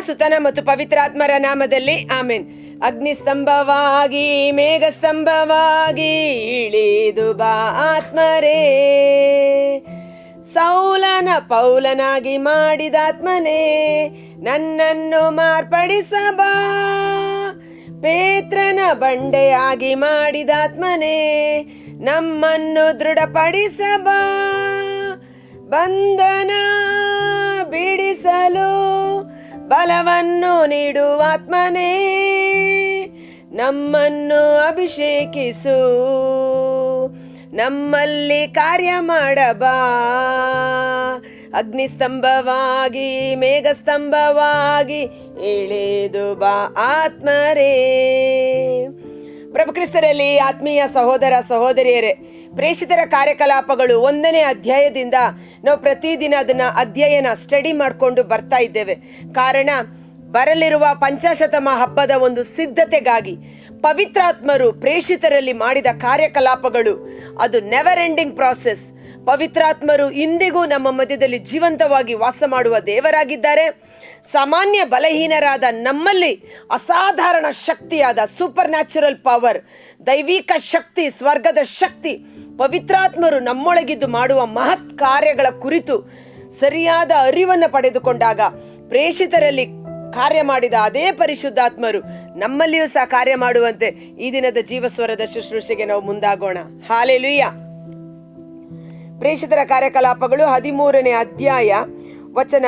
ಸುತನ ಮತ್ತು ಪವಿತ್ರಾತ್ಮರ ನಾಮದಲ್ಲಿ ಆಮೇನ್. ಅಗ್ನಿಸ್ತಂಭವಾಗಿ ಮೇಘಸ್ತಂಭವಾಗಿ ಇಳಿದು ಬಾ ಆತ್ಮರೇ, ಸೌಲನ ಪೌಲನಾಗಿ ಮಾಡಿದಾತ್ಮನೇ ನನ್ನನ್ನು ಮಾರ್ಪಡಿಸಬಾ, ಪೇತ್ರನ ಬಂಡೆಯಾಗಿ ಮಾಡಿದಾತ್ಮನೇ ನಮ್ಮನ್ನು ದೃಢಪಡಿಸಬಾ, ಬಂಧನ ಬಿಡಿಸಲು ಬಲವನ್ನು ನೀಡುವಾತ್ಮನೇ ನಮ್ಮನ್ನು ಅಭಿಷೇಕಿಸು, ನಮ್ಮಲ್ಲಿ ಕಾರ್ಯ ಮಾಡಬಾ, ಅಗ್ನಿಸ್ತಂಭವಾಗಿ ಮೇಘಸ್ತಂಭವಾಗಿ ಇಳಿದು ಬಾ ಆತ್ಮರೇ. ಪ್ರಭು ಕ್ರಿಸ್ತರಲ್ಲಿ ಆತ್ಮೀಯ ಸಹೋದರ ಸಹೋದರಿಯರೇ, ಪ್ರೇಷಿತರ ಕಾರ್ಯಕಲಾಪಗಳು 1ನೇ ಅಧ್ಯಾಯದಿಂದ ನಾವು ಪ್ರತಿದಿನ ಅದನ್ನ ಅಧ್ಯಯನ ಸ್ಟಡಿ ಮಾಡಿಕೊಂಡು ಬರ್ತಾ ಇದ್ದೇವೆ. ಕಾರಣ ಬರಲಿರುವ ಪಂಚಾಶತಮ ಹಬ್ಬದ ಒಂದು ಸಿದ್ಧತೆಗಾಗಿ ಪವಿತ್ರಾತ್ಮರು ಪ್ರೇಷಿತರಲ್ಲಿ ಮಾಡಿದ ಕಾರ್ಯಕಲಾಪಗಳು ಅದು ನೆವರ್ ಎಂಡಿಂಗ್ ಪ್ರಾಸೆಸ್. ಪವಿತ್ರಾತ್ಮರು ಇಂದಿಗೂ ನಮ್ಮ ಮಧ್ಯದಲ್ಲಿ ಜೀವಂತವಾಗಿ ವಾಸ ಮಾಡುವ ದೇವರಾಗಿದ್ದಾರೆ. ಸಾಮಾನ್ಯ ಬಲಹೀನರಾದ ನಮ್ಮಲ್ಲಿ ಅಸಾಧಾರಣ ಶಕ್ತಿಯಾದ ಸೂಪರ್ ನ್ಯಾಚುರಲ್ ಪವರ್, ದೈವಿಕ ಶಕ್ತಿ, ಸ್ವರ್ಗದ ಶಕ್ತಿ, ಪವಿತ್ರಾತ್ಮರು ನಮ್ಮೊಳಗಿದ್ದು ಮಾಡುವ ಮಹತ್ ಕಾರ್ಯಗಳ ಕುರಿತು ಸರಿಯಾದ ಅರಿವನ್ನು ಪಡೆದುಕೊಂಡಾಗ ಪ್ರೇಷಿತರಲ್ಲಿ ಕಾರ್ಯ ಮಾಡಿದ ಅದೇ ಪರಿಶುದ್ಧಾತ್ಮರು ನಮ್ಮಲ್ಲಿಯೂ ಸಹ ಕಾರ್ಯ ಮಾಡುವಂತೆ ಈ ದಿನದ ಜೀವಸ್ವರದ ಶುಶ್ರೂಷೆಗೆ ನಾವು ಮುಂದಾಗೋಣ. ಹಾಲೆಲೂಯ. ಪ್ರೇಷಿತರ ಕಾರ್ಯಕಲಾಪಗಳು 13ನೇ ಅಧ್ಯಾಯ ವಚನ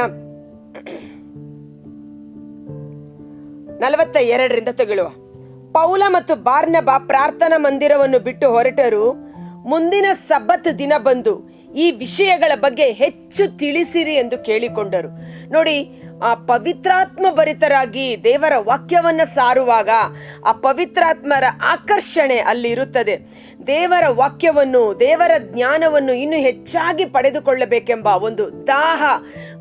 42ರಿಂದ ತಗೊಳ್ಳುವ. ಪೌಲ ಮತ್ತು ಬಾರ್ನಬ ಪ್ರಾರ್ಥನಾ ಮಂದಿರವನ್ನು ಬಿಟ್ಟು ಹೊರಟರು. ಮುಂದಿನ ಸಬ್ಬತ್ ದಿನ ಬಂದು ಈ ವಿಷಯಗಳ ಬಗ್ಗೆ ಹೆಚ್ಚು ತಿಳಿಸಿರಿ ಎಂದು ಕೇಳಿಕೊಂಡರು. ನೋಡಿ, ಆ ಪವಿತ್ರಾತ್ಮ ಭರಿತರಾಗಿ ದೇವರ ವಾಕ್ಯವನ್ನ ಸಾರುವಾಗ ಆ ಪವಿತ್ರಾತ್ಮರ ಆಕರ್ಷಣೆ ಅಲ್ಲಿ ಇರುತ್ತದೆ. ದೇವರ ವಾಕ್ಯವನ್ನು, ದೇವರ ಜ್ಞಾನವನ್ನು ಇನ್ನೂ ಹೆಚ್ಚಾಗಿ ಪಡೆದುಕೊಳ್ಳಬೇಕೆಂಬ ಒಂದು ದಾಹ,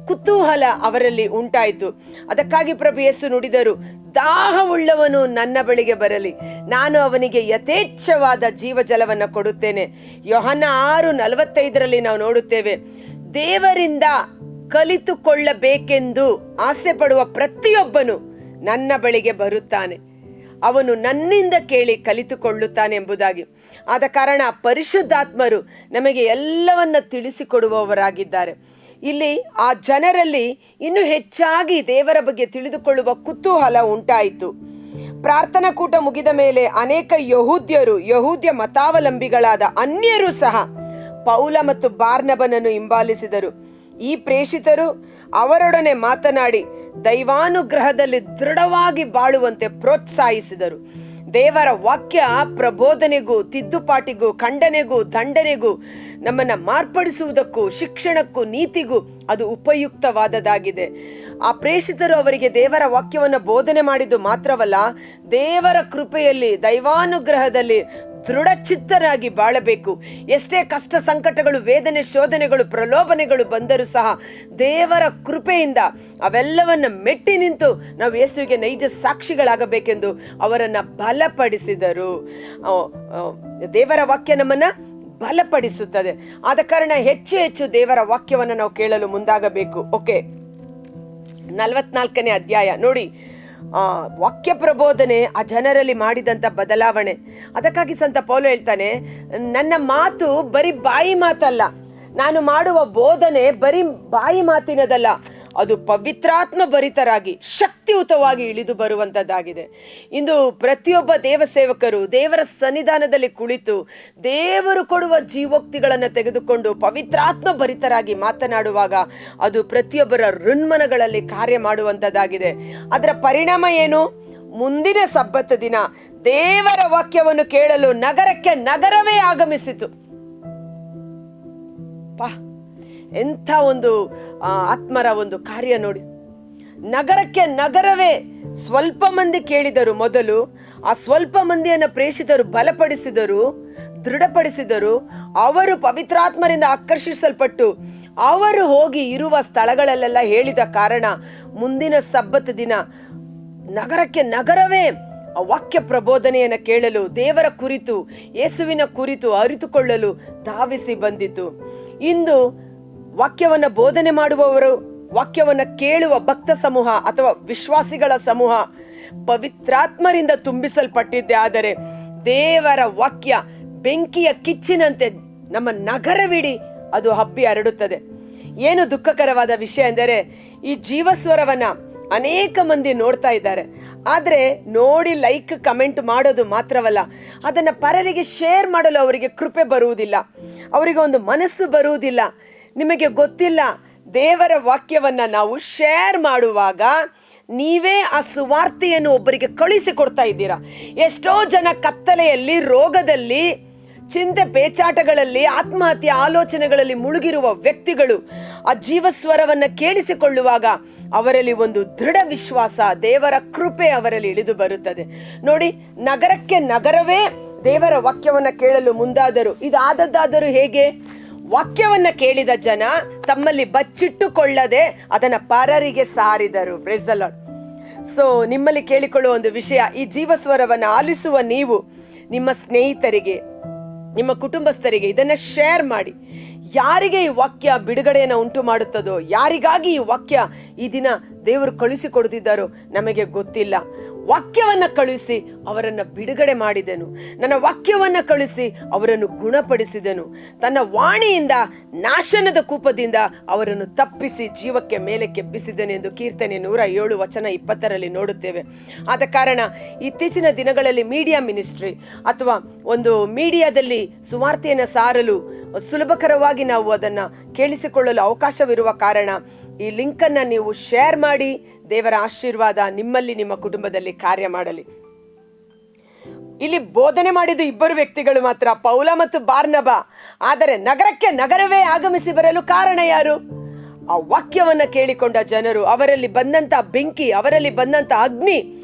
ಕುತೂಹಲ ಅವರಲ್ಲಿ ಉಂಟಾಯಿತು. ಅದಕ್ಕಾಗಿ ಪ್ರಭು ಯೇಸು ನುಡಿದರು, ದಾಹವುಳ್ಳವನು ನನ್ನ ಬಳಿಗೆ ಬರಲಿ, ನಾನು ಅವನಿಗೆ ಯಥೇಚ್ಛವಾದ ಜೀವಜಲವನ್ನು ಕೊಡುತ್ತೇನೆ. ಯೋಹನ್ನ 6:45 ನಾವು ನೋಡುತ್ತೇವೆ, ದೇವರಿಂದ ಕಲಿತುಕೊಳ್ಳಬೇಕೆಂದು ಆಸೆ ಪಡುವ ಪ್ರತಿಯೊಬ್ಬನು ನನ್ನ ಬಳಿಗೆ ಬರುತ್ತಾನೆ, ಅವನು ನನ್ನಿಂದ ಕೇಳಿ ಕಲಿತುಕೊಳ್ಳುತ್ತಾನೆ ಎಂಬುದಾಗಿ. ಆದ ಕಾರಣ ಪರಿಶುದ್ಧಾತ್ಮರು ನಮಗೆ ಎಲ್ಲವನ್ನ ತಿಳಿಸಿಕೊಡುವವರಾಗಿದ್ದಾರೆ. ಇಲ್ಲಿ ಆ ಜನರಲ್ಲಿ ಇನ್ನೂ ಹೆಚ್ಚಾಗಿ ದೇವರ ಬಗ್ಗೆ ತಿಳಿದುಕೊಳ್ಳುವ ಕುತೂಹಲ ಉಂಟಾಯಿತು. ಪ್ರಾರ್ಥನಾ ಕೂಟ ಮುಗಿದ ಮೇಲೆ ಅನೇಕ ಯಹೂದ್ಯ ಮತಾವಲಂಬಿಗಳಾದ ಅನ್ಯರು ಸಹ ಪೌಲ ಮತ್ತು ಬಾರ್ನಬನನ್ನು ಹಿಂಬಾಲಿಸಿದರು. ಈ ಪ್ರೇಷಿತರು ಅವರೊಡನೆ ಮಾತನಾಡಿ ದೈವಾನುಗ್ರಹದಲ್ಲಿ ದೃಢವಾಗಿ ಬಾಳುವಂತೆ ಪ್ರೋತ್ಸಾಹಿಸಿದರು. ದೇವರ ವಾಕ್ಯ ಪ್ರಬೋಧನೆಗೂ, ತಿದ್ದುಪಾಟಿಗೂ, ಖಂಡನೆಗೂ, ದಂಡನೆಗೂ, ನಮ್ಮನ್ನು ಮಾರ್ಪಡಿಸುವುದಕ್ಕೂ, ಶಿಕ್ಷಣಕ್ಕೂ, ನೀತಿಗೂ ಅದು ಉಪಯುಕ್ತವಾದದ್ದಾಗಿದೆ. ಆ ಪ್ರೇಷಿತರು ಅವರಿಗೆ ದೇವರ ವಾಕ್ಯವನ್ನು ಬೋಧನೆ ಮಾಡಿದ್ದು ಮಾತ್ರವಲ್ಲ, ದೇವರ ಕೃಪೆಯಲ್ಲಿ, ದೈವಾನುಗ್ರಹದಲ್ಲಿ ದೃಢಚಿತ್ತರಾಗಿ ಬಾಳಬೇಕು. ಎಷ್ಟೇ ಕಷ್ಟ ಸಂಕಟಗಳು, ವೇದನೆ, ಶೋಧನೆಗಳು, ಪ್ರಲೋಭನೆಗಳು ಬಂದರೂ ಸಹ ದೇವರ ಕೃಪೆಯಿಂದ ಅವೆಲ್ಲವನ್ನ ಮೆಟ್ಟಿ ನಿಂತು ನಾವು ಯೇಸುವಿಗೆ ನೈಜ ಸಾಕ್ಷಿಗಳಾಗಬೇಕೆಂದು ಅವರನ್ನು ಬಲಪಡಿಸಿದರು. ದೇವರ ವಾಕ್ಯ ನಮ್ಮನ್ನ ಬಲಪಡಿಸುತ್ತದೆ. ಆದ ಕಾರಣ ಹೆಚ್ಚು ಹೆಚ್ಚು ದೇವರ ವಾಕ್ಯವನ್ನು ನಾವು ಕೇಳಲು ಮುಂದಾಗಬೇಕು. ಓಕೆ, 44ನೇ ಅಧ್ಯಾಯ ನೋಡಿ, ವಾಕ್ಯ ಪ್ರಬೋಧನೆ ಆ ಜನರಲ್ಲಿ ಮಾಡಿದಂಥ ಬದಲಾವಣೆ. ಅದಕ್ಕಾಗಿ ಸಂತ ಪೌಲ ಹೇಳ್ತಾನೆ, ನನ್ನ ಮಾತು ಬರೀ ಬಾಯಿ ಮಾತಲ್ಲ, ನಾನು ಮಾಡುವ ಬೋಧನೆ ಬರೀ ಬಾಯಿ ಮಾತಿನದಲ್ಲ, ಅದು ಪವಿತ್ರಾತ್ಮ ಭರಿತರಾಗಿ ಶಕ್ತಿಯುತವಾಗಿ ಇಳಿದು ಬರುವಂಥದ್ದಾಗಿದೆ. ಇಂದು ಪ್ರತಿಯೊಬ್ಬ ದೇವಸೇವಕರು ದೇವರ ಸನ್ನಿಧಾನದಲ್ಲಿ ಕುಳಿತು ದೇವರು ಕೊಡುವ ಜೀವೋಕ್ತಿಗಳನ್ನು ತೆಗೆದುಕೊಂಡು ಪವಿತ್ರಾತ್ಮ ಭರಿತರಾಗಿ ಮಾತನಾಡುವಾಗ ಅದು ಪ್ರತಿಯೊಬ್ಬರ ಹೃನ್ಮನಗಳಲ್ಲಿ ಕಾರ್ಯ ಮಾಡುವಂಥದ್ದಾಗಿದೆ. ಅದರ ಪರಿಣಾಮ ಏನು? ಮುಂದಿನ ಸಬ್ಬತ್ ದಿನ ದೇವರ ವಾಕ್ಯವನ್ನು ಕೇಳಲು ನಗರಕ್ಕೆ ನಗರವೇ ಆಗಮಿಸಿತು. ಎಂಥ ಒಂದು ಆತ್ಮರ ಒಂದು ಕಾರ್ಯ ನೋಡಿ. ನಗರಕ್ಕೆ ನಗರವೇ ಸ್ವಲ್ಪ ಮಂದಿ ಕೇಳಿದರು. ಮೊದಲು ಆ ಸ್ವಲ್ಪ ಮಂದಿಯನ್ನು ಪ್ರೇಷಿತರು ಬಲಪಡಿಸಿದರು, ದೃಢಪಡಿಸಿದರು. ಅವರು ಪವಿತ್ರಾತ್ಮರಿಂದ ಆಕರ್ಷಿಸಲ್ಪಟ್ಟು ಅವರು ಹೋಗಿ ಇರುವ ಸ್ಥಳಗಳಲ್ಲೆಲ್ಲ ಹೇಳಿದ ಕಾರಣ ಮುಂದಿನ ಸಬ್ಬತ್ ದಿನ ನಗರಕ್ಕೆ ನಗರವೇ ವಾಕ್ಯ ಪ್ರಬೋಧನೆಯನ್ನು ಕೇಳಲು, ದೇವರ ಕುರಿತು, ಯೇಸುವಿನ ಕುರಿತು ಅರಿತುಕೊಳ್ಳಲು ಧಾವಿಸಿ ಬಂದಿತು. ಇಂದು ವಾಕ್ಯವನ್ನು ಬೋಧನೆ ಮಾಡುವವರು ವಾಕ್ಯವನ್ನ ಕೇಳುವ ಭಕ್ತ ಸಮೂಹ ಅಥವಾ ವಿಶ್ವಾಸಿಗಳ ಸಮೂಹ ಪವಿತ್ರಾತ್ಮರಿಂದ ತುಂಬಿಸಲ್ಪಟ್ಟಿದ್ದೆ ಆದರೆ ದೇವರ ವಾಕ್ಯ ಬೆಂಕಿಯ ಕಿಚ್ಚಿನಂತೆ ನಮ್ಮ ನಗರವಿಡೀ ಅದು ಹಬ್ಬಿ ಹರಡುತ್ತದೆ. ಏನು ದುಃಖಕರವಾದ ವಿಷಯ ಎಂದರೆ ಈ ಜೀವಸ್ವರವನ್ನ ಅನೇಕ ಮಂದಿ ನೋಡ್ತಾ ಇದ್ದಾರೆ, ಆದರೆ ನೋಡಿ ಲೈಕ್ ಕಮೆಂಟ್ ಮಾಡೋದು ಮಾತ್ರವಲ್ಲ, ಅದನ್ನ ಪರರಿಗೆ ಶೇರ್ ಮಾಡಲು ಅವರಿಗೆ ಕೃಪೆ ಬರುವುದಿಲ್ಲ, ಅವರಿಗೆ ಒಂದು ಮನಸ್ಸು ಬರುವುದಿಲ್ಲ. ನಿಮಗೆ ಗೊತ್ತಿಲ್ಲ, ದೇವರ ವಾಕ್ಯವನ್ನ ನಾವು ಶೇರ್ ಮಾಡುವಾಗ ನೀವೇ ಆ ಸುವಾರ್ತೆಯನ್ನು ಒಬ್ಬರಿಗೆ ಕಳುಹಿಸಿಕೊಡ್ತಾ ಇದ್ದೀರಾ. ಎಷ್ಟೋ ಜನ ಕತ್ತಲೆಯಲ್ಲಿ, ರೋಗದಲ್ಲಿ, ಚಿಂತೆ ಪೇಚಾಟಗಳಲ್ಲಿ, ಆತ್ಮಹತ್ಯೆ ಆಲೋಚನೆಗಳಲ್ಲಿ ಮುಳುಗಿರುವ ವ್ಯಕ್ತಿಗಳು ಆ ಜೀವಸ್ವರವನ್ನ ಕೇಳಿಸಿಕೊಳ್ಳುವಾಗ ಅವರಲ್ಲಿ ಒಂದು ದೃಢ ವಿಶ್ವಾಸ, ದೇವರ ಕೃಪೆ ಅವರಲ್ಲಿ ಇಳಿದು ಬರುತ್ತದೆ. ನೋಡಿ, ನಗರಕ್ಕೆ ನಗರವೇ ದೇವರ ವಾಕ್ಯವನ್ನ ಕೇಳಲು ಮುಂದಾದರು. ಇದಾದದ್ದಾದರೂ ಹೇಗೆ? ವಾಕ್ಯವನ್ನ ಕೇಳಿದ ಜನ ತಮ್ಮಲ್ಲಿ ಬಚ್ಚಿಟ್ಟುಕೊಳ್ಳದೆ ಅದನ್ನ ಪರರಿಗೆ ಸಾರಿದರು. Price the lord. ಸೊ ನಿಮ್ಮಲ್ಲಿ ಕೇಳಿಕೊಳ್ಳುವ ಒಂದು ವಿಷಯ, ಈ ಜೀವಸ್ವರವನ್ನ ಆಲಿಸುವ ನೀವು ನಿಮ್ಮ ಸ್ನೇಹಿತರಿಗೆ, ನಿಮ್ಮ ಕುಟುಂಬಸ್ಥರಿಗೆ ಇದನ್ನ ಶೇರ್ ಮಾಡಿ. ಯಾರಿಗೆ ಈ ವಾಕ್ಯ ಬಿಡುಗಡೆಯನ್ನು ಉಂಟು ಮಾಡುತ್ತದೋ, ಯಾರಿಗಾಗಿ ಈ ವಾಕ್ಯ ಈ ದಿನ ದೇವರು ಕಳುಹಿಸಿಕೊಡುತ್ತಿದ್ದಾರೋ ನಮಗೆ ಗೊತ್ತಿಲ್ಲ. ವಾಕ್ಯವನ್ನ ಕಳುಹಿಸಿ ಅವರನ್ನ ಬಿಡುಗಡೆ ಮಾಡಿದನು. ನನ್ನ ವಾಕ್ಯವನ್ನ ಕಳುಹಿಸಿ ಅವರನ್ನು ಗುಣಪಡಿಸಿದನು. ತನ್ನ ವಾಣಿಯಿಂದ ನಾಶನದ ಕೂಪದಿಂದ ಅವರನ್ನು ತಪ್ಪಿಸಿ ಜೀವಕ್ಕೆ ಮೇಲಕ್ಕೆಬ್ಬಿಸಿದನು ಎಂದು ಕೀರ್ತನೆ 107:20 ನೋಡುತ್ತೇವೆ. ಆದ ಕಾರಣ ಇತ್ತೀಚಿನ ದಿನಗಳಲ್ಲಿ ಮೀಡಿಯಾ ಮಿನಿಸ್ಟ್ರಿ ಅಥವಾ ಒಂದು ಮೀಡಿಯಾದಲ್ಲಿ ಸುವಾರ್ತೆಯನ್ನು ಸಾರಲು ಸುಲಭಕರವಾಗಿ ನಾವು ಅದನ್ನ ಕೇಳಿಸಿಕೊಳ್ಳಲು ಅವಕಾಶವಿರುವ ಕಾರಣ ಈ ಲಿಂಕನ್ನು ನೀವು ಶೇರ್ ಮಾಡಿ. ದೇವರ ಆಶೀರ್ವಾದ ನಿಮ್ಮಲ್ಲಿ, ನಿಮ್ಮ ಕುಟುಂಬದಲ್ಲಿ ಕಾರ್ಯ ಮಾಡಲಿ. ಇಲ್ಲಿ ಬೋಧನೆ ಮಾಡಿದ ಇಬ್ಬರು ವ್ಯಕ್ತಿಗಳು ಮಾತ್ರ, ಪೌಲ ಮತ್ತು ಬಾರ್ನಬ. ಆದರೆ ನಗರಕ್ಕೆ ನಗರವೇ ಆಗಮಿಸಿ ಬರಲು ಕಾರಣ ಯಾರು? ಆ ವಾಕ್ಯವನ್ನ ಕೇಳಿಕೊಂಡ ಜನರು. ಅವರಲ್ಲಿ ಬಂದಂತ ಬೆಂಕಿ, ಅವರಲ್ಲಿ ಬಂದಂತ ಅಗ್ನಿ,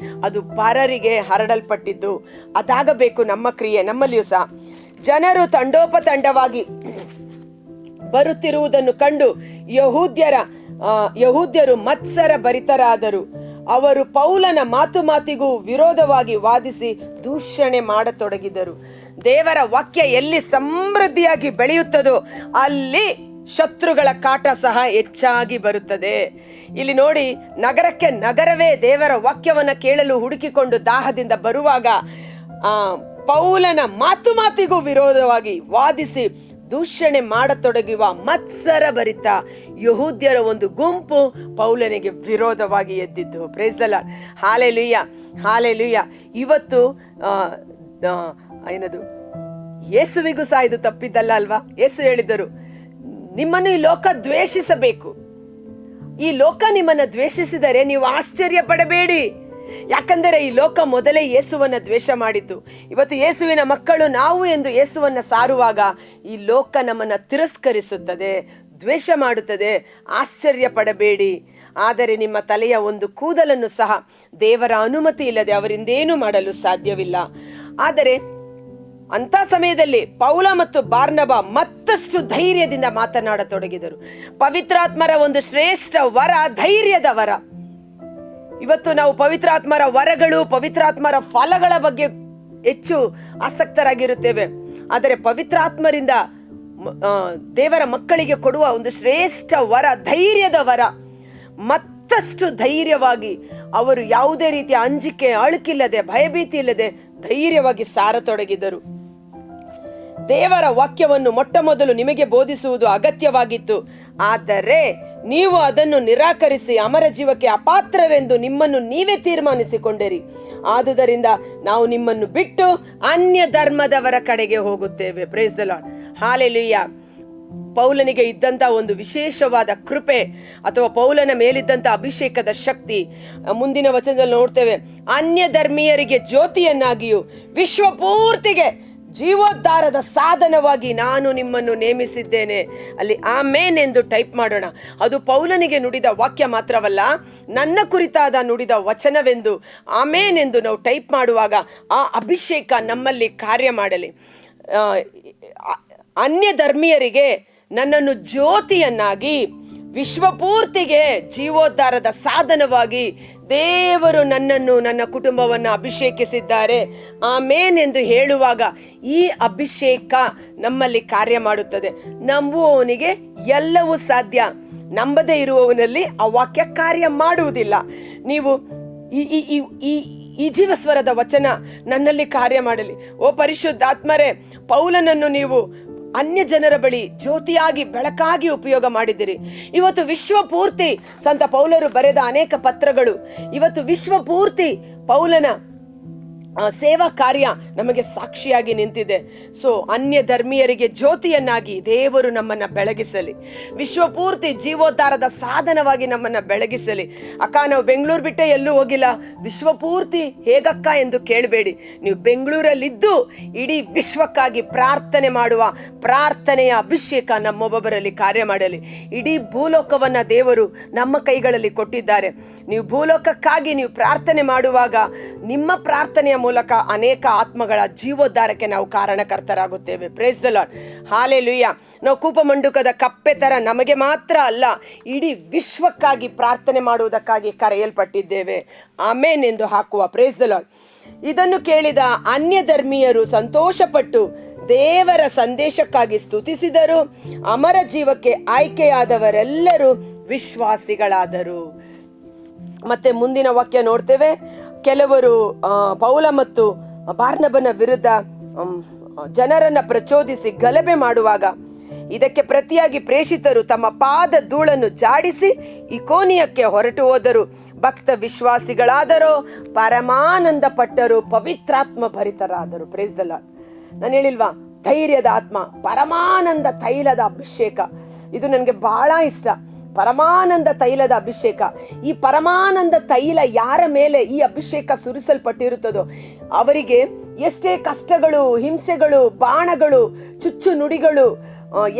ಅದು ಪರರಿಗೆ ಹರಡಲ್ಪಟ್ಟಿದ್ದು. ಅದಾಗಬೇಕು ನಮ್ಮ ಕ್ರಿಯೆ ನಮ್ಮಲ್ಲಿಯೂ ಸಹ. ಜನರು ತಂಡೋಪತಂಡವಾಗಿ ಬರುತ್ತಿರುವುದನ್ನು ಕಂಡು ಯಹೂದ್ಯರು ಮತ್ಸರ ಭರಿತರಾದರು. ಅವರು ಪೌಲನ ಮಾತಿಗೂ ವಿರೋಧವಾಗಿ ವಾದಿಸಿ ದೂಷಣೆ ಮಾಡತೊಡಗಿದರು. ದೇವರ ವಾಕ್ಯ ಎಲ್ಲಿ ಸಮೃದ್ಧಿಯಾಗಿ ಬೆಳೆಯುತ್ತದೋ ಅಲ್ಲಿ ಶತ್ರುಗಳ ಕಾಟ ಸಹ ಹೆಚ್ಚಾಗಿ ಬರುತ್ತದೆ. ಇಲ್ಲಿ ನೋಡಿ, ನಗರಕ್ಕೆ ನಗರವೇ ದೇವರ ವಾಕ್ಯವನ್ನ ಕೇಳಲು ಹುಡುಕಿಕೊಂಡು ದಾಹದಿಂದ ಬರುವಾಗ ಪೌಲನ ಮಾತಿಗೂ ವಿರೋಧವಾಗಿ ವಾದಿಸಿ ದೂಷಣೆ ಮಾಡತೊಡಗುವ ಮತ್ಸರ ಭರಿತ ಯಹೂದ್ಯರ ಒಂದು ಗುಂಪು ಪೌಲನಿಗೆ ವಿರೋಧವಾಗಿ ಎದ್ದಿದ್ದು. Praise the lord. Hallelujah, hallelujah. ಇವತ್ತು ಏನದು, ಯೇಸುವಿಗೂ ಸಹ ಇದು ತಪ್ಪಿದ್ದಲ್ಲ ಅಲ್ವಾ? ಯೇಸು ಹೇಳಿದರು, ನಿಮ್ಮನ್ನು ಈ ಲೋಕ ದ್ವೇಷಿಸಬೇಕು. ಈ ಲೋಕ ನಿಮ್ಮನ್ನು ದ್ವೇಷಿಸಿದರೆ ನೀವು ಆಶ್ಚರ್ಯ ಪಡಬೇಡಿ, ಯಾಕಂದರೆ ಈ ಲೋಕ ಮೊದಲೇ ಯೇಸುವನ್ನ ದ್ವೇಷ ಮಾಡಿತು. ಇವತ್ತು ಯೇಸುವಿನ ಮಕ್ಕಳು ನಾವು ಎಂದು ಯೇಸುವನ್ನ ಸಾರುವಾಗ ಈ ಲೋಕ ನಮ್ಮನ್ನು ತಿರಸ್ಕರಿಸುತ್ತದೆ, ದ್ವೇಷ ಮಾಡುತ್ತದೆ. ಆಶ್ಚರ್ಯ ಪಡಬೇಡಿ. ಆದರೆ ನಿಮ್ಮ ತಲೆಯ ಒಂದು ಕೂದಲನ್ನು ಸಹ ದೇವರ ಅನುಮತಿ ಇಲ್ಲದೆ ಅವರಿಂದೇನು ಮಾಡಲು ಸಾಧ್ಯವಿಲ್ಲ. ಆದರೆ ಅಂತ ಸಮಯದಲ್ಲಿ ಪೌಲ ಮತ್ತು ಬಾರ್ನಬ ಮತ್ತಷ್ಟು ಧೈರ್ಯದಿಂದ ಮಾತನಾಡತೊಡಗಿದರು. ಪವಿತ್ರಾತ್ಮರ ಒಂದು ಶ್ರೇಷ್ಠ ವರ ಧೈರ್ಯದ ವರ. ಇವತ್ತು ನಾವು ಪವಿತ್ರಾತ್ಮರ ವರಗಳು, ಪವಿತ್ರಾತ್ಮರ ಫಲಗಳ ಬಗ್ಗೆ ಹೆಚ್ಚು ಆಸಕ್ತರಾಗಿರುತ್ತೇವೆ. ಆದರೆ ಪವಿತ್ರಾತ್ಮರಿಂದ ದೇವರ ಮಕ್ಕಳಿಗೆ ಕೊಡುವ ಒಂದು ಶ್ರೇಷ್ಠ ವರ ಧೈರ್ಯದ ವರ. ಮತ್ತಷ್ಟು ಧೈರ್ಯವಾಗಿ ಅವರು ಯಾವುದೇ ರೀತಿಯ ಅಂಜಿಕೆ, ಅಳುಕಿಲ್ಲದೆ, ಭಯಭೀತಿ ಇಲ್ಲದೆ ಧೈರ್ಯವಾಗಿ ಸಾರತೊಡಗಿದರು. ದೇವರ ವಾಕ್ಯವನ್ನು ಮೊಟ್ಟ ಮೊದಲು ನಿಮಗೆ ಬೋಧಿಸುವುದು ಅಗತ್ಯವಾಗಿತ್ತು. ಆದರೆ ನೀವು ಅದನ್ನು ನಿರಾಕರಿಸಿ ಅಮರ ಜೀವಕ್ಕೆ ಅಪಾತ್ರರೆಂದು ನಿಮ್ಮನ್ನು ನೀವೇ ತೀರ್ಮಾನಿಸಿಕೊಂಡಿರಿ. ಆದುದರಿಂದ ನಾವು ನಿಮ್ಮನ್ನು ಬಿಟ್ಟು ಅನ್ಯ ಧರ್ಮದವರ ಕಡೆಗೆ ಹೋಗುತ್ತೇವೆ. Price the lord. ಹಾಲೆಲೂಯಾ. ಪೌಲನಿಗೆ ಇದ್ದಂತ ಒಂದು ವಿಶೇಷವಾದ ಕೃಪೆ ಅಥವಾ ಪೌಲನ ಮೇಲಿದ್ದಂತ ಅಭಿಷೇಕದ ಶಕ್ತಿ ಮುಂದಿನ ವಚನದಲ್ಲಿ ನೋಡ್ತೇವೆ. ಅನ್ಯ ಧರ್ಮೀಯರಿಗೆ ಜ್ಯೋತಿಯನ್ನಾಗಿಯೂ ವಿಶ್ವಪೂರ್ತಿಗೆ ಜೀವೋದ್ಧಾರದ ಸಾಧನವಾಗಿ ನಾನು ನಿಮ್ಮನ್ನು ನೇಮಿಸಿದ್ದೇನೆ. ಅಲ್ಲಿ ಆಮೇನ್ ಎಂದು ಟೈಪ್ ಮಾಡೋಣ. ಅದು ಪೌಲನಿಗೆ ನುಡಿದ ವಾಕ್ಯ ಮಾತ್ರವಲ್ಲ, ನನ್ನ ಕುರಿತಾದ ನುಡಿದ ವಚನವೆಂದು ಆಮೇನ್ ಎಂದು ನಾವು ಟೈಪ್ ಮಾಡುವಾಗ ಆ ಅಭಿಷೇಕ ನಮ್ಮಲ್ಲಿ ಕಾರ್ಯ ಮಾಡಲಿ. ಅನ್ಯ ಧರ್ಮೀಯರಿಗೆ ನನ್ನನ್ನು ಜ್ಯೋತಿಯನ್ನಾಗಿ, ವಿಶ್ವಪೂರ್ತಿಗೆ ಜೀವೋದ್ಧಾರದ ಸಾಧನವಾಗಿ ದೇವರು ನನ್ನನ್ನು, ನನ್ನ ಕುಟುಂಬವನ್ನು ಅಭಿಷೇಕಿಸಿದ್ದಾರೆ. ಆಮೇನ್ ಎಂದು ಹೇಳುವಾಗ ಈ ಅಭಿಷೇಕ ನಮ್ಮಲ್ಲಿ ಕಾರ್ಯ ಮಾಡುತ್ತದೆ. ನಂಬುವವನಿಗೆ ಎಲ್ಲವೂ ಸಾಧ್ಯ. ನಂಬದೇ ಇರುವವನಲ್ಲಿ ಆ ವಾಕ್ಯ ಕಾರ್ಯ ಮಾಡುವುದಿಲ್ಲ. ನೀವು ಈ ಜೀವಸ್ವರದ ವಚನ ನನ್ನಲ್ಲಿ ಕಾರ್ಯ ಮಾಡಲಿ. ಓ ಪರಿಶುದ್ಧಾತ್ಮರೇ, ಪೌಲನನ್ನು ನೀವು ಅನ್ಯ ಜನರ ಬಳಿ ಜ್ಯೋತಿಯಾಗಿ ಬೆಳಕಾಗಿ ಉಪಯೋಗ ಮಾಡಿದಿರಿ. ಇವತ್ತು ವಿಶ್ವಪೂರ್ತಿ ಸಂತ ಪೌಲರು ಬರೆದ ಅನೇಕ ಪತ್ರಗಳು, ಇವತ್ತು ವಿಶ್ವಪೂರ್ತಿ ಪೌಲನ ಸೇವಾ ಕಾರ್ಯ ನಮಗೆ ಸಾಕ್ಷಿಯಾಗಿ ನಿಂತಿದೆ. ಸೊ ಅನ್ಯ ಧರ್ಮೀಯರಿಗೆ ಜ್ಯೋತಿಯನ್ನಾಗಿ ದೇವರು ನಮ್ಮನ್ನ ಬೆಳಗಿಸಲಿ. ವಿಶ್ವಪೂರ್ತಿ ಜೀವೋದ್ಧಾರದ ಸಾಧನವಾಗಿ ನಮ್ಮನ್ನ ಬೆಳಗಿಸಲಿ. ಅಕ್ಕ, ನಾವು ಬೆಂಗಳೂರು ಬಿಟ್ಟೆ ಎಲ್ಲೂ ಹೋಗಿಲ್ಲ, ವಿಶ್ವಪೂರ್ತಿ ಹೇಗಕ್ಕ ಎಂದು ಕೇಳಬೇಡಿ. ನೀವು ಬೆಂಗಳೂರಲ್ಲಿದ್ದು ಇಡೀ ವಿಶ್ವಕ್ಕಾಗಿ ಪ್ರಾರ್ಥನೆ ಮಾಡುವ ಪ್ರಾರ್ಥನೆಯ ಅಭಿಷೇಕ ನಮ್ಮೊಬ್ಬೊಬ್ಬರಲ್ಲಿ ಕಾರ್ಯ ಮಾಡಲಿ. ಇಡೀ ಭೂಲೋಕವನ್ನ ದೇವರು ನಮ್ಮ ಕೈಗಳಲ್ಲಿ ಕೊಟ್ಟಿದ್ದಾರೆ. ನೀವು ಭೂಲೋಕಕ್ಕಾಗಿ ನೀವು ಪ್ರಾರ್ಥನೆ ಮಾಡುವಾಗ ನಿಮ್ಮ ಪ್ರಾರ್ಥನೆಯ ಮೂಲಕ ಅನೇಕ ಆತ್ಮಗಳ ಜೀವೋದ್ಧಾರಕ್ಕೆ ನಾವು ಕಾರಣಕರ್ತರಾಗುತ್ತೇವೆ. Praise the lord, hallelujah. ನಾವು ಕೂಪಮಂಡುಕದ ಕಪ್ಪೆ ತರ ನಮಗೆ ಮಾತ್ರ ಅಲ್ಲ, ಇಡೀ ವಿಶ್ವಕ್ಕಾಗಿ ಪ್ರಾರ್ಥನೆ ಮಾಡುವುದಕ್ಕಾಗಿ ಕರೆಯಲ್ಪಟ್ಟಿದ್ದೇವೆ. ಆಮೇನ್ ಎಂದು ಹಾಕುವ. Price the lord. ಇದನ್ನು ಕೇಳಿದ ಅನ್ಯ ಧರ್ಮೀಯರು ಸಂತೋಷಪಟ್ಟು ದೇವರ ಸಂದೇಶಕ್ಕಾಗಿ ಸ್ತುತಿಸಿದರು. ಅಮರ ಜೀವಕ್ಕೆ ಆಯ್ಕೆಯಾದವರೆಲ್ಲರೂ ವಿಶ್ವಾಸಿಗಳಾದರು. ಮತ್ತೆ ಮುಂದಿನ ವಾಕ್ಯ ನೋಡ್ತೇವೆ. ಕೆಲವರು ಪೌಲ ಮತ್ತು ಬಾರ್ನಬನ ವಿರುದ್ಧ ಜನರನ್ನ ಪ್ರಚೋದಿಸಿ ಗಲಭೆ ಮಾಡುವಾಗ ಇದಕ್ಕೆ ಪ್ರತಿಯಾಗಿ ಪ್ರೇಷಿತರು ತಮ್ಮ ಪಾದ ಧೂಳನ್ನು ಜಾಡಿಸಿ ಇಕೋನಿಯಕ್ಕೆ ಹೊರಟು ಹೋದರು. ಭಕ್ತ ವಿಶ್ವಾಸಿಗಳಾದರೋ ಪರಮಾನಂದ ಪಟ್ಟರು, ಪವಿತ್ರಾತ್ಮ ಭರಿತರಾದರು. Praise the lord. ನಾನು ಹೇಳಿಲ್ವಾ, ಧೈರ್ಯದ ಆತ್ಮ, ಪರಮಾನಂದ ತೈಲದ ಅಭಿಷೇಕ, ಇದು ನನಗೆ ಬಹಳ ಇಷ್ಟ. ಪರಮಾನಂದ ತೈಲದ ಅಭಿಷೇಕ. ಈ ಪರಮಾನಂದ ತೈಲ ಯಾರ ಮೇಲೆ ಈ ಅಭಿಷೇಕ ಸುರಿಸಲ್ಪಟ್ಟಿರುತ್ತದೋ ಅವರಿಗೆ ಎಷ್ಟೇ ಕಷ್ಟಗಳು, ಹಿಂಸೆಗಳು, ಬಾಣಗಳು, ಚುಚ್ಚು ನುಡಿಗಳು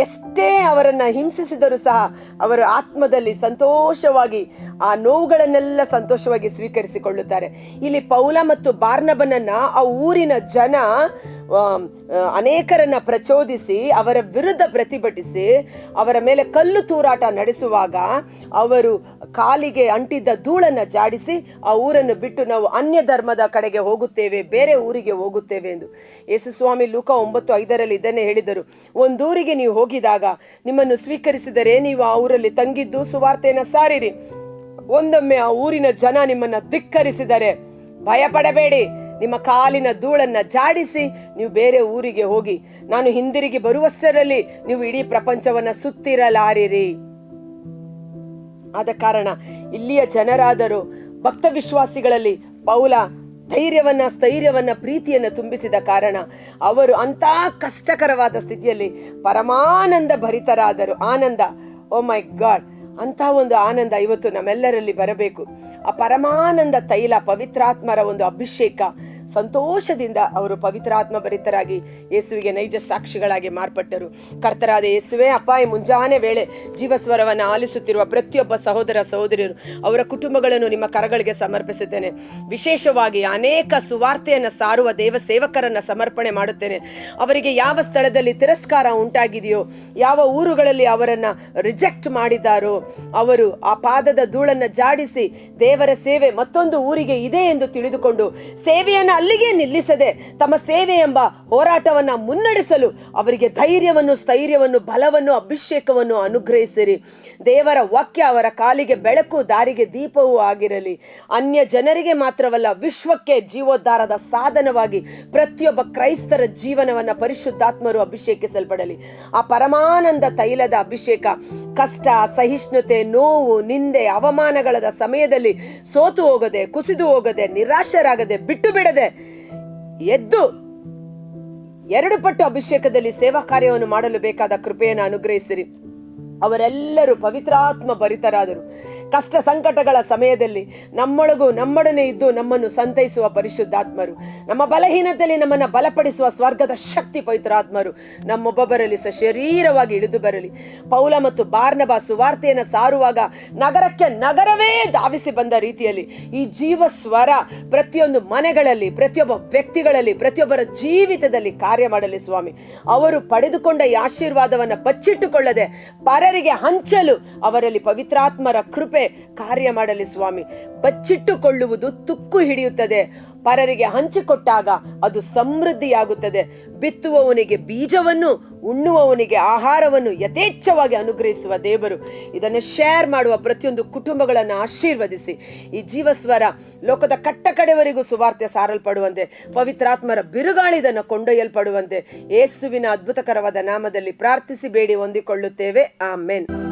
ಎಷ್ಟೇ ಅವರನ್ನ ಹಿಂಸಿಸಿದರೂ ಸಹ ಅವರ ಆತ್ಮದಲ್ಲಿ ಸಂತೋಷವಾಗಿ ಆ ನೋವುಗಳನ್ನೆಲ್ಲ ಸಂತೋಷವಾಗಿ ಸ್ವೀಕರಿಸಿಕೊಳ್ಳುತ್ತಾರೆ. ಇಲ್ಲಿ ಪೌಲ ಮತ್ತು ಬಾರ್ನಬನನ್ನ ಆ ಊರಿನ ಜನ ಅನೇಕರನ್ನ ಪ್ರಚೋದಿಸಿ ಅವರ ವಿರುದ್ಧ ಪ್ರತಿಭಟಿಸಿ ಅವರ ಮೇಲೆ ಕಲ್ಲು ತೂರಾಟ ನಡೆಸುವಾಗ ಅವರು ಕಾಲಿಗೆ ಅಂಟಿದ್ದ ಧೂಳನ್ನ ಜಾಡಿಸಿ ಆ ಊರನ್ನು ಬಿಟ್ಟು ನಾವು ಅನ್ಯ ಧರ್ಮದ ಕಡೆಗೆ ಹೋಗುತ್ತೇವೆ, ಬೇರೆ ಊರಿಗೆ ಹೋಗುತ್ತೇವೆ ಎಂದು ಯೇಸು ಸ್ವಾಮಿ ಲೂಕ 9:5 ಇದನ್ನೇ ಹೇಳಿದರು. ಒಂದೂರಿಗೆ ನೀವು ಹೋಗಿದಾಗ ನಿಮ್ಮನ್ನು ಸ್ವೀಕರಿಸಿದರೆ ನೀವು ಆ ಊರಲ್ಲಿ ತಂಗಿದ್ದು ಸುವಾರ್ತೆಯನ್ನು ಸಾರಿರಿ. ಒಂದೊಮ್ಮೆ ಆ ಊರಿನ ಜನ ನಿಮ್ಮನ್ನ ಧಿಕ್ಕರಿಸಿದರೆ ಭಯ ಪಡಬೇಡಿ, ನಿಮ್ಮ ಕಾಲಿನ ಧೂಳನ್ನ ಜಾಡಿಸಿ ನೀವು ಬೇರೆ ಊರಿಗೆ ಹೋಗಿ. ನಾನು ಹಿಂದಿರುಗಿ ಬರುವಷ್ಟರಲ್ಲಿ ನೀವು ಇಡೀ ಪ್ರಪಂಚವನ್ನ ಸುತ್ತಿರಲಾರಿರಿ. ಆದ ಕಾರಣ ಇಲ್ಲಿಯ ಜನರಾದರೂ ಭಕ್ತ ವಿಶ್ವಾಸಿಗಳಲ್ಲಿ ಪೌಲ ಧೈರ್ಯವನ್ನ, ಸ್ಥೈರ್ಯವನ್ನ, ಪ್ರೀತಿಯನ್ನ ತುಂಬಿಸಿದ ಕಾರಣ ಅವರು ಅಂತ ಕಷ್ಟಕರವಾದ ಸ್ಥಿತಿಯಲ್ಲಿ ಪರಮಾನಂದ ಭರಿತರಾದರು. ಆನಂದ, ಓ ಮೈ ಗಾಡ್, ಅಂತ ಒಂದು ಆನಂದ ಇವತ್ತು ನಮ್ಮೆಲ್ಲರಲ್ಲಿ ಬರಬೇಕು. ಆ ಪರಮಾನಂದ ತೈಲ, ಪವಿತ್ರಾತ್ಮರ ಒಂದು ಅಭಿಷೇಕ, ಸಂತೋಷದಿಂದ ಅವರು ಪವಿತ್ರಾತ್ಮ ಭರಿತರಾಗಿ ಯೇಸುವಿಗೆ ನೈಜ ಸಾಕ್ಷಿಗಳಾಗಿ ಮಾರ್ಪಟ್ಟರು. ಕರ್ತರಾದ ಯೇಸುವೆ, ಅಪ್ಪ, ಈ ಮುಂಜಾನೆ ವೇಳೆ ಜೀವಸ್ವರವನ್ನು ಆಲಿಸುತ್ತಿರುವ ಪ್ರತಿಯೊಬ್ಬ ಸಹೋದರ ಸಹೋದರಿಯರು, ಅವರ ಕುಟುಂಬಗಳನ್ನು ನಿಮ್ಮ ಕರಗಳಿಗೆ ಸಮರ್ಪಿಸುತ್ತೇನೆ. ವಿಶೇಷವಾಗಿ ಅನೇಕ ಸುವಾರ್ತೆಯನ್ನು ಸಾರುವ ದೇವ ಸೇವಕರನ್ನ ಸಮರ್ಪಣೆ ಮಾಡುತ್ತೇನೆ. ಅವರಿಗೆ ಯಾವ ಸ್ಥಳದಲ್ಲಿ ತಿರಸ್ಕಾರ ಉಂಟಾಗಿದೆಯೋ, ಯಾವ ಊರುಗಳಲ್ಲಿ ಅವರನ್ನ ರಿಜೆಕ್ಟ್ ಮಾಡಿದ್ದಾರೋ, ಅವರು ಆ ಪಾದದ ಧೂಳನ್ನ ಜಾಡಿಸಿ ದೇವರ ಸೇವೆ ಮತ್ತೊಂದು ಊರಿಗೆ ಇದೆ ಎಂದು ತಿಳಿದುಕೊಂಡು ಸೇವೆಯನ್ನು ಅಲ್ಲಿಗೆ ನಿಲ್ಲಿಸದೆ ತಮ್ಮ ಸೇವೆ ಎಂಬ ಹೋರಾಟವನ್ನ ಮುನ್ನಡೆಸಲು ಅವರಿಗೆ ಧೈರ್ಯವನ್ನು, ಸ್ಥೈರ್ಯವನ್ನು, ಬಲವನ್ನು, ಅಭಿಷೇಕವನ್ನು ಅನುಗ್ರಹಿಸಿರಿ. ದೇವರ ವಾಕ್ಯ ಅವರ ಕಾಲಿಗೆ ಬೆಳಕು, ದಾರಿಗೆ ದೀಪವೂ ಆಗಿರಲಿ. ಅನ್ಯ ಜನರಿಗೆ ಮಾತ್ರವಲ್ಲ, ವಿಶ್ವಕ್ಕೆ ಜೀವೋದ್ಧಾರದ ಸಾಧನವಾಗಿ ಪ್ರತಿಯೊಬ್ಬ ಕ್ರೈಸ್ತರ ಜೀವನವನ್ನ ಪರಿಶುದ್ಧಾತ್ಮರು ಅಭಿಷೇಕಿಸಲ್ಪಡಲಿ. ಆ ಪರಮಾನಂದ ತೈಲದ ಅಭಿಷೇಕ ಕಷ್ಟ, ಸಹಿಷ್ಣುತೆ, ನೋವು, ನಿಂದೆ, ಅವಮಾನಗಳ ಸಮಯದಲ್ಲಿ ಸೋತು ಹೋಗದೆ, ಕುಸಿದು ಹೋಗದೆ, ನಿರಾಶರಾಗದೆ, ಬಿಟ್ಟು ಬಿಡದೆ ಎದ್ದು 2 ಪಟ್ಟು ಅಭಿಷೇಕದಲ್ಲಿ ಸೇವಾ ಕಾರ್ಯವನ್ನು ಮಾಡಲು ಬೇಕಾದ ಕೃಪೆಯನ್ನು ಅನುಗ್ರಹಿಸಿರಿ. ಅವರೆಲ್ಲರೂ ಪವಿತ್ರಾತ್ಮ ಭರಿತರಾದರು. ಕಷ್ಟ ಸಂಕಟಗಳ ಸಮಯದಲ್ಲಿ ನಮ್ಮೊಡನೆ ಇದ್ದು ನಮ್ಮನ್ನು ಸಂತೈಸುವ ಪರಿಶುದ್ಧಾತ್ಮರು, ನಮ್ಮ ಬಲಹೀನತೆಯಲ್ಲಿ ನಮ್ಮನ್ನು ಬಲಪಡಿಸುವ ಸ್ವರ್ಗದ ಶಕ್ತಿ ಪವಿತ್ರಾತ್ಮರು ನಮ್ಮೊಬ್ಬೊಬ್ಬರಲ್ಲಿ ಶರೀರವಾಗಿ ಇಳಿದು ಬರಲಿ. ಪೌಲ ಮತ್ತು ಬಾರ್ನಬ ಸುವಾರ್ತೆಯನ್ನು ಸಾರುವಾಗ ನಗರಕ್ಕೆ ನಗರವೇ ಧಾವಿಸಿ ಬಂದ ರೀತಿಯಲ್ಲಿ ಈ ಜೀವ ಸ್ವರ ಪ್ರತಿಯೊಂದು ಮನೆಗಳಲ್ಲಿ, ಪ್ರತಿಯೊಬ್ಬ ವ್ಯಕ್ತಿಗಳಲ್ಲಿ, ಪ್ರತಿಯೊಬ್ಬರ ಜೀವಿತದಲ್ಲಿ ಕಾರ್ಯ ಮಾಡಲಿ ಸ್ವಾಮಿ. ಅವರು ಪಡೆದುಕೊಂಡ ಈ ಆಶೀರ್ವಾದವನ್ನು ಬಚ್ಚಿಟ್ಟುಕೊಳ್ಳದೆ ಪರರಿಗೆ ಹಂಚಲು ಅವರಲ್ಲಿ ಪವಿತ್ರಾತ್ಮರ ಕೃಪೆ ಕಾರ್ಯ ಮಾಡಲಿ ಸ್ವಾಮಿ. ಬಚ್ಚಿಟ್ಟುಕೊಳ್ಳುವುದು ತುಕ್ಕು ಹಿಡಿಯುತ್ತದೆ, ಪರರಿಗೆ ಹಂಚಿಕೊಟ್ಟಾಗ ಅದು ಸಮೃದ್ಧಿಯಾಗುತ್ತದೆ. ಬಿತ್ತುವವನಿಗೆ ಬೀಜವನ್ನು, ಉಣ್ಣುವವನಿಗೆ ಆಹಾರವನ್ನು ಯಥೇಚ್ಛವಾಗಿ ಅನುಗ್ರಹಿಸುವ ದೇವರು. ಇದನ್ನು ಶೇರ್ ಮಾಡುವ ಪ್ರತಿಯೊಂದು ಕುಟುಂಬಗಳನ್ನು ಆಶೀರ್ವದಿಸಿ ಈ ಜೀವಸ್ವರ ಲೋಕದ ಕಟ್ಟ ಕಡೆವರೆಗೂ ಸುವಾರ್ತೆ ಸಾರಲ್ಪಡುವಂತೆ, ಪವಿತ್ರಾತ್ಮರ ಬಿರುಗಾಳಿದನ್ನು ಕೊಂಡೊಯ್ಯಲ್ಪಡುವಂತೆ ಯೇಸುವಿನ ಅದ್ಭುತಕರವಾದ ನಾಮದಲ್ಲಿ ಪ್ರಾರ್ಥಿಸಿ ಬೇಡಿ ಹೊಂದಿಕೊಳ್ಳುತ್ತೇವೆ. ಆಮೆನ್.